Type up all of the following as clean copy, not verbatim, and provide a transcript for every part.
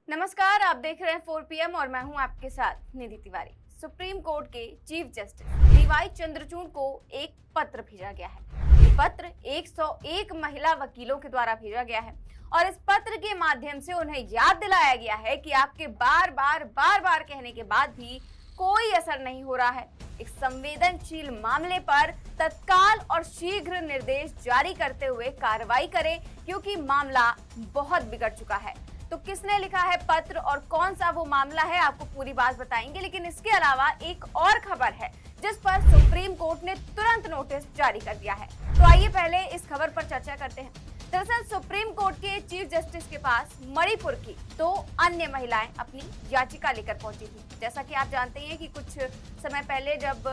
नमस्कार, आप देख रहे हैं 4 PM और मैं हूं आपके साथ निधि तिवारी। सुप्रीम कोर्ट के चीफ जस्टिस डीवाई चंद्रचूड़ को एक पत्र भेजा गया है। ये पत्र 101 महिला वकीलों के द्वारा भेजा गया है और इस पत्र के माध्यम से उन्हें याद दिलाया गया है कि आपके बार बार कहने के बाद भी कोई असर नहीं हो रहा है। एक संवेदनशील मामले पर तत्काल और शीघ्र निर्देश जारी करते हुए कार्रवाई करें, क्योंकि मामला बहुत बिगड़ चुका है। तो किसने लिखा है पत्र और कौन सा वो मामला है, आपको पूरी बात बताएंगे। लेकिन इसके अलावा एक और खबर है जिस पर सुप्रीम कोर्ट ने तुरंत नोटिस जारी कर दिया है। तो आइए पहले इस खबर पर चर्चा करते हैं। दरअसल सुप्रीम कोर्ट के चीफ जस्टिस के पास मणिपुर की 2 अन्य महिलाएं अपनी याचिका लेकर पहुंची थी। जैसा कि आप जानते हैं कि कुछ समय पहले जब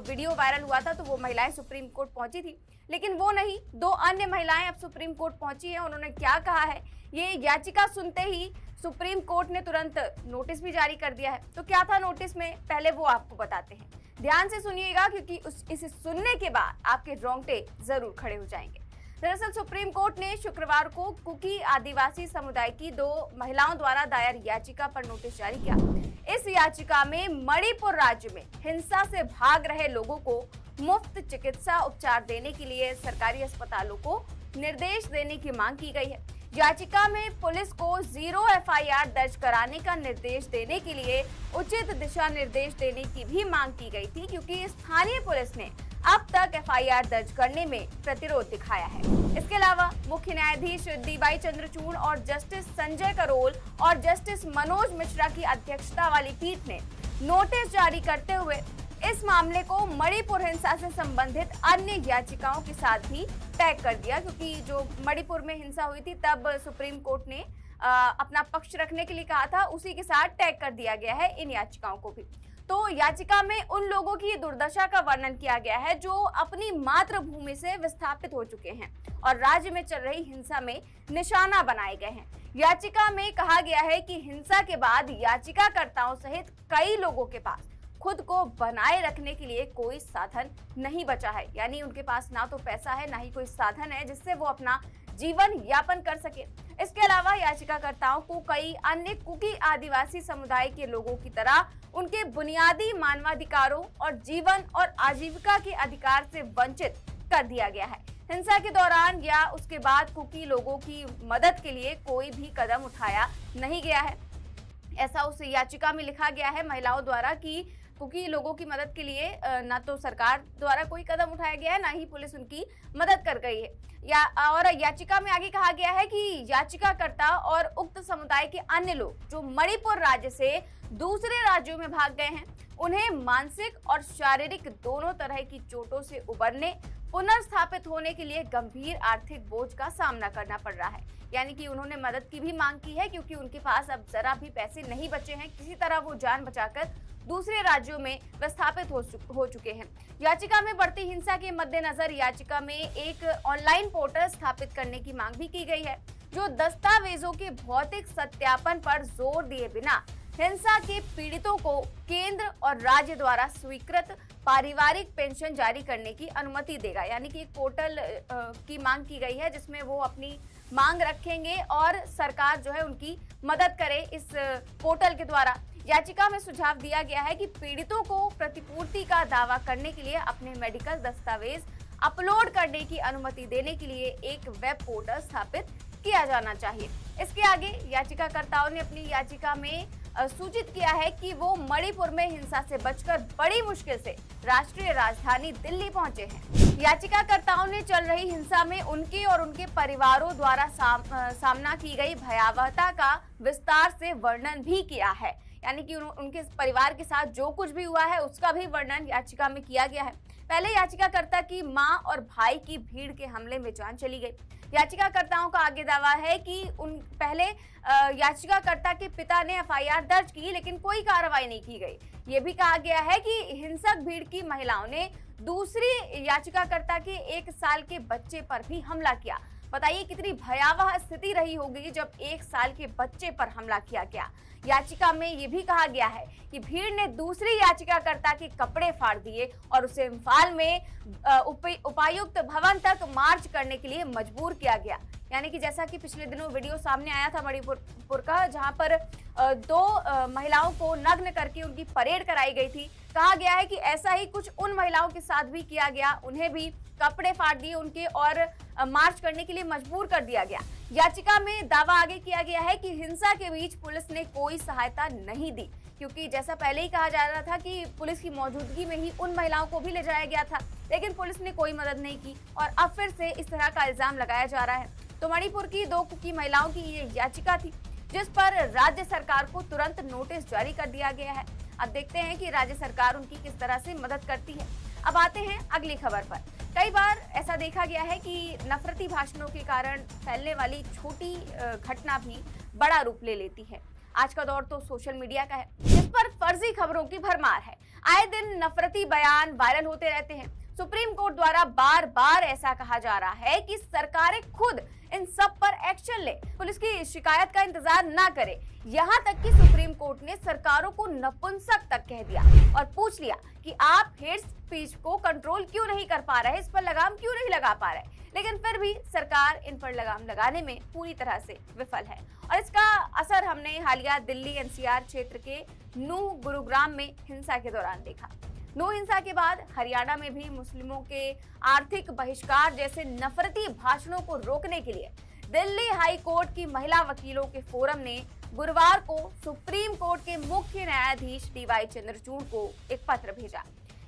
वीडियो वायरल हुआ था तो वो महिलाएं सुप्रीम कोर्ट पहुंची थी, लेकिन वो नहीं, 2 अन्य महिलाएं अब सुप्रीम कोर्ट पहुंची हैं। उन्होंने क्या कहा है, ये याचिका सुनते ही सुप्रीम कोर्ट ने तुरंत नोटिस भी जारी कर दिया है। तो क्या था नोटिस में, पहले वो आपको बताते हैं। ध्यान से सुनिएगा, क्योंकि इसे सुनने के बाद आपके रोंगटे जरूर खड़े हो जाएंगे। दरअसल सुप्रीम कोर्ट ने शुक्रवार को कुकी आदिवासी समुदाय की 2 महिलाओं द्वारा दायर याचिका पर नोटिस जारी किया। इस याचिका में मणिपुर राज्य में हिंसा से भाग रहे लोगों को मुफ्त चिकित्सा उपचार देने के लिए सरकारी अस्पतालों को निर्देश देने की मांग की गई है। याचिका में पुलिस को 0 FIR दर्ज कराने का निर्देश देने के लिए उचित दिशा निर्देश देने की भी मांग की गई थी, क्योंकि स्थानीय पुलिस ने अब तक FIR दर्ज करने में प्रतिरोध दिखाया है। इसके अलावा मुख्य न्यायाधीश डीवाई चंद्रचूड़ और जस्टिस संजय करोल और जस्टिस मनोज मिश्रा की अध्यक्षता वाली पीठ ने नोटिस जारी करते हुए इस मामले को मणिपुर हिंसा से संबंधित अन्य याचिकाओं के साथ भी टैग कर दिया, क्योंकि जो मणिपुर में हिंसा हुई थी तब सुप्रीम कोर्ट ने अपना पक्ष रखने के लिए कहा था, उसी के साथ टैग कर दिया गया है इन याचिकाओं को भी। तो याचिका में उन लोगों की दुर्दशा का वर्णन किया गया है जो अपनी मातृभूमि से विस्थापित हो चुके हैं और राज्य में चल रही हिंसा में निशाना बनाए गए हैं। याचिका में कहा गया है कि हिंसा के बाद याचिकाकर्ताओं सहित कई लोगों के पास खुद को बनाए रखने के लिए कोई साधन नहीं बचा है, यानी उनके पास ना तो पैसा है, ना ही कोई साधन है जिससे वो अपना जीवन यापन कर सके। इसके अलावा याचिकाकर्ताओं को कई अन्य कुकी आदिवासी समुदाय के लोगों की तरह उनके बुनियादी मानवाधिकारों और जीवन और आजीविका के अधिकार से वंचित कर दिया गया है। हिंसा के दौरान या उसके बाद कुकी लोगों की मदद के लिए कोई भी कदम उठाया नहीं गया है। ऐसा उस याचिका में लिखा गया है महिलाओं द्वारा कि कुकी लोगों की मदद के लिए ना तो सरकार द्वारा कोई कदम उठाया गया है, ना ही पुलिस उनकी मदद कर गई है। और याचिका में आगे कहा गया है कि याचिकाकर्ता और उक्त समुदाय के अन्य लोग जो मणिपुर राज्य से दूसरे राज्यों में भाग गए हैं, उन्हें मानसिक और शारीरिक दोनों तरह की चोटों से उबरने, पुनर्स्थापित होने के लिए गंभीर आर्थिक बोझ का सामना करना पड़ रहा है। यानी कि उन्होंने मदद की भी मांग की है, क्योंकि उनके पास अब जरा भी पैसे नहीं बचे हैं। किसी तरह वो जान बचाकर दूसरे राज्यों में विस्थापित हो चुके हैं। याचिका में बढ़ती हिंसा के मद्देनजर याचिका में एक ऑनलाइन पोर्टल स्थापित करने की मांग भी की गई है, जो दस्तावेजों के भौतिक सत्यापन पर जोर दिए बिना हिंसा के पीड़ितों को केंद्र और राज्य द्वारा स्वीकृत पारिवारिक पेंशन जारी करने की अनुमति देगा। यानी कि एक पोर्टल की मांग की गई है जिसमें वो अपनी मांग रखेंगे और सरकार जो है उनकी मदद करे इस पोर्टल के द्वारा। याचिका में सुझाव दिया गया है कि पीड़ितों को प्रतिपूर्ति का दावा करने के लिए अपने मेडिकल दस्तावेज अपलोड करने की अनुमति देने के लिए एक वेब पोर्टल स्थापित किया जाना चाहिए। इसके आगे याचिकाकर्ताओं ने अपनी याचिका में सूचित किया है कि वो मणिपुर में हिंसा से बचकर बड़ी मुश्किल से राष्ट्रीय राजधानी दिल्ली पहुंचे हैं। याचिकाकर्ताओं ने चल रही हिंसा में उनके और उनके परिवारों द्वारा सामना की गई भयावहता का विस्तार से वर्णन भी किया है। यानी कि उनके परिवार के साथ जो कुछ भी हुआ है उसका भी वर्णन याचिका में किया गया है। पहले याचिकाकर्ता की मां और भाई की भीड़ के हमले में जान चली गई। याचिकाकर्ताओं का आगे दावा है कि पहले याचिकाकर्ता के पिता ने FIR दर्ज की, लेकिन कोई कार्रवाई नहीं की गई। ये भी कहा गया है कि हिंसक भीड़ की महिलाओं ने दूसरी याचिकाकर्ता के 1 साल के बच्चे पर भी हमला किया। बताइए कितनी भयावह स्थिति रही होगी जब 1 साल के बच्चे पर हमला किया गया। याचिका में ये भी कहा गया है कि भीड़ ने दूसरी याचिकाकर्ता के कपड़े फाड़ दिए और उसे इम्फाल में उपायुक्त भवन तक मार्च करने के लिए मजबूर किया गया। यानी कि जैसा कि पिछले दिनों वीडियो सामने आया था मणिपुर का, जहां पर 2 महिलाओं को नग्न करके उनकी परेड कराई गई थी। कहा गया है कि ऐसा ही कुछ उन महिलाओं के साथ भी किया गया, उन्हें भी कपड़े फाड़ दिए उनके और मार्च करने के लिए मजबूर कर दिया गया। याचिका में दावा आगे किया गया है कि हिंसा के बीच पुलिस ने कोई सहायता नहीं दी, क्योंकि जैसा पहले ही कहा जा रहा था कि पुलिस की मौजूदगी में ही उन महिलाओं को भी ले जाया गया था, लेकिन पुलिस ने कोई मदद नहीं की और अब फिर से इस तरह का इल्जाम लगाया जा रहा है। तो मणिपुर की 2 कुकी महिलाओं की ये याचिका थी, जिस पर राज्य सरकार को तुरंत नोटिस जारी कर दिया गया है। अब देखते हैं कि राज्य सरकार उनकी किस तरह से मदद करती है। अब आते हैं अगली खबर पर। कई बार ऐसा देखा गया है कि नफरती भाषणों के कारण फैलने वाली छोटी घटना भी बड़ा रूप ले लेती है। आज का दौर तो सोशल मीडिया का है, जिस पर फर्जी खबरों की भरमार है। आए दिन नफरती बयान वायरल होते रहते हैं। सुप्रीम कोर्ट द्वारा बार बार ऐसा कहा जा रहा है कि सरकारें खुद इन सब पर एक्शन ले, पुलिस की शिकायत का इंतजार ना करे। यहाँ तक कि सुप्रीम कोर्ट ने सरकारों को नपुंसक तक कह दिया और पूछ लिया कि आप हेट स्पीच को कंट्रोल क्यों नहीं कर पा रहे, इस पर लगाम क्यों नहीं लगा पा रहे। लेकिन फिर भी सरकार इन पर लगाम लगाने में पूरी तरह से विफल है और इसका असर हमने हालिया दिल्ली एनसीआर क्षेत्र के नूह गुरुग्राम में हिंसा के दौरान देखा। नूह हिंसा के बाद हरियाणा में भी मुस्लिमों के आर्थिक बहिष्कार जैसे नफरती भाषणों को रोकने के लिए दिल्ली हाई कोर्ट की महिला वकीलों के फोरम ने गुरुवार को सुप्रीम कोर्ट के मुख्य न्यायाधीश डीवाई चंद्रचूड़ को एक पत्र भेजा।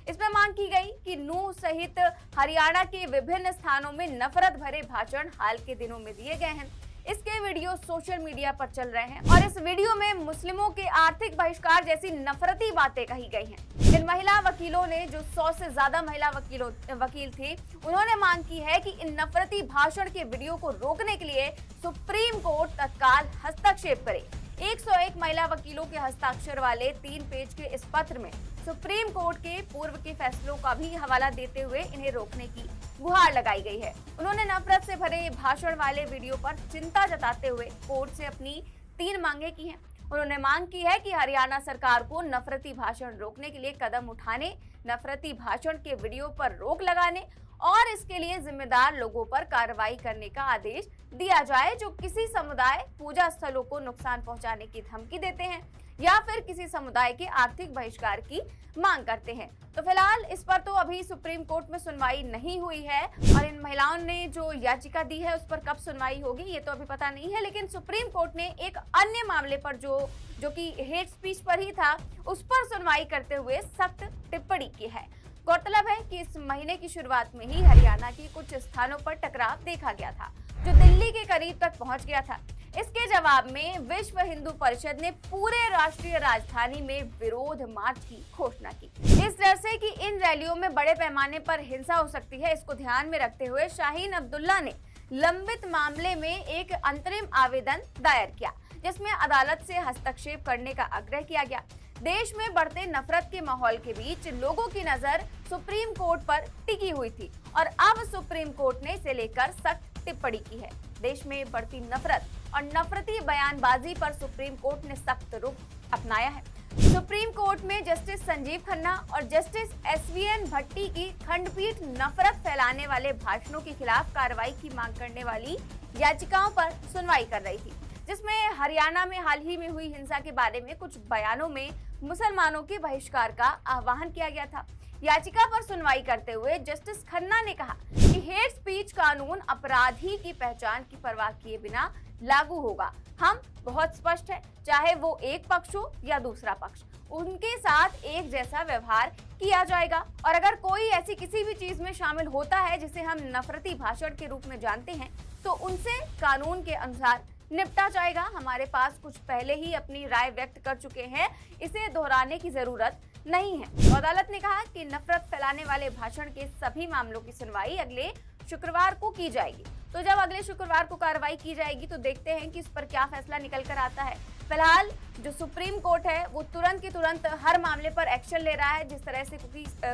इसमें मांग की गई कि नूह सहित हरियाणा के विभिन्न स्थानों में नफरत भरे भाषण हाल के दिनों में दिए गए हैं। इसके वीडियो सोशल मीडिया पर चल रहे हैं और इस वीडियो में मुस्लिमों के आर्थिक बहिष्कार जैसी नफरती बातें कही गई हैं। इन महिला वकीलों ने, जो 100 से ज्यादा महिला वकील थे, उन्होंने मांग की है कि इन नफरती भाषण के वीडियो को रोकने के लिए सुप्रीम कोर्ट तत्काल हस्तक्षेप करे। 101 महिला वकीलों के हस्ताक्षर वाले 3 पेज के इस पत्र में सुप्रीम कोर्ट के पूर्व के फैसलों का भी हवाला देते हुए इन्हें रोकने की गुहार लगाई गई है। उन्होंने नफरत से भरे भाषण वाले वीडियो पर चिंता जताते हुए कोर्ट से अपनी 3 मांगे की हैं। उन्होंने मांग की है कि हरियाणा सरकार को नफरती भाषण रोकने के लिए कदम उठाने, नफरती भाषण के वीडियो पर रोक लगाने और इसके लिए जिम्मेदार लोगों पर कार्रवाई करने का आदेश दिया जाए, जो किसी समुदाय पूजा स्थलों को नुकसान पहुंचाने की धमकी देते हैं या फिर किसी समुदाय के आर्थिक बहिष्कार की मांग करते हैं। तो फिलहाल इस पर तो अभी सुप्रीम कोर्ट में सुनवाई नहीं हुई है और इन महिलाओं ने जो याचिका दी है उस पर कब सुनवाई होगी ये तो अभी पता नहीं है। लेकिन सुप्रीम कोर्ट ने एक अन्य मामले पर जो कि हेट स्पीच पर ही था, उस पर सुनवाई करते हुए सख्त टिप्पणी की है। गौरतलब है कि इस महीने की शुरुआत में ही हरियाणा के कुछ स्थानों पर टकराव देखा गया था, जो दिल्ली के करीब तक पहुंच गया था। इसके जवाब में विश्व हिंदू परिषद ने पूरे राष्ट्रीय राजधानी में विरोध मार्च की घोषणा की। इस डर से कि इन रैलियों में बड़े पैमाने पर हिंसा हो सकती है, इसको ध्यान में रखते हुए शाहीन अब्दुल्ला ने लंबित मामले में एक अंतरिम आवेदन दायर किया, जिसमें अदालत से हस्तक्षेप करने का आग्रह किया गया। देश में बढ़ते नफरत के माहौल के बीच लोगों की नजर सुप्रीम कोर्ट पर टिकी हुई थी और अब सुप्रीम कोर्ट ने इसे लेकर सख्त टिप्पणी की है। देश में बढ़ती नफरत और नफरती बयानबाजी पर सुप्रीम कोर्ट ने सख्त रुख अपनाया है। सुप्रीम कोर्ट में जस्टिस संजीव खन्ना और जस्टिस एसवीएन भट्टी की खंडपीठ नफरत फैलाने वाले भाषणों के खिलाफ कार्रवाई की मांग करने वाली याचिकाओं पर सुनवाई कर रही थी, जिसमें हरियाणा में हाल ही में हुई हिंसा के बारे में कुछ बयानों में मुसलमानों के बहिष्कार का आह्वान किया गया था। याचिका पर सुनवाई करते हुए जस्टिस खन्ना ने कहा कि हेट स्पीच कानून अपराधी की पहचान की परवाह किए बिना लागू होगा। हम बहुत स्पष्ट है, चाहे वो एक पक्ष हो या दूसरा पक्ष, उनके साथ एक जैसा व्यवहार किया जाएगा और अगर कोई ऐसी किसी भी चीज में शामिल होता है जिसे हम नफरती भाषण के रूप में जानते हैं, तो उनसे कानून के अनुसार निपटा जाएगा। हमारे पास कुछ पहले ही अपनी राय व्यक्त कर चुके हैं, इसे दोहराने की जरूरत नहीं है। अदालत ने कहा कि नफरत फैलाने वाले भाषण के सभी मामलों की सुनवाई अगले शुक्रवार को की जाएगी। तो जब अगले शुक्रवार को कार्रवाई की जाएगी तो देखते हैं कि इस पर क्या फैसला निकल कर आता है। फिलहाल जो सुप्रीम कोर्ट है वो तुरंत के तुरंत हर मामले पर एक्शन ले रहा है। जिस तरह से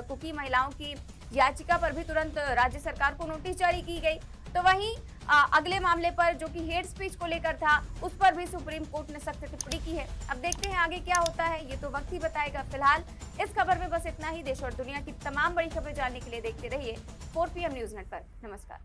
कुकी महिलाओं की याचिका पर भी तुरंत राज्य सरकार को नोटिस जारी की गई, तो वहीं अगले मामले पर जो कि हेट स्पीच को लेकर था, उस पर भी सुप्रीम कोर्ट ने सख्त टिप्पणी की है। अब देखते हैं आगे क्या होता है, ये तो वक्त ही बताएगा। फिलहाल इस खबर में बस इतना ही। देश और दुनिया की तमाम बड़ी खबरें जानने के लिए देखते रहिए 4 PM न्यूज नेटवर्क। नमस्कार।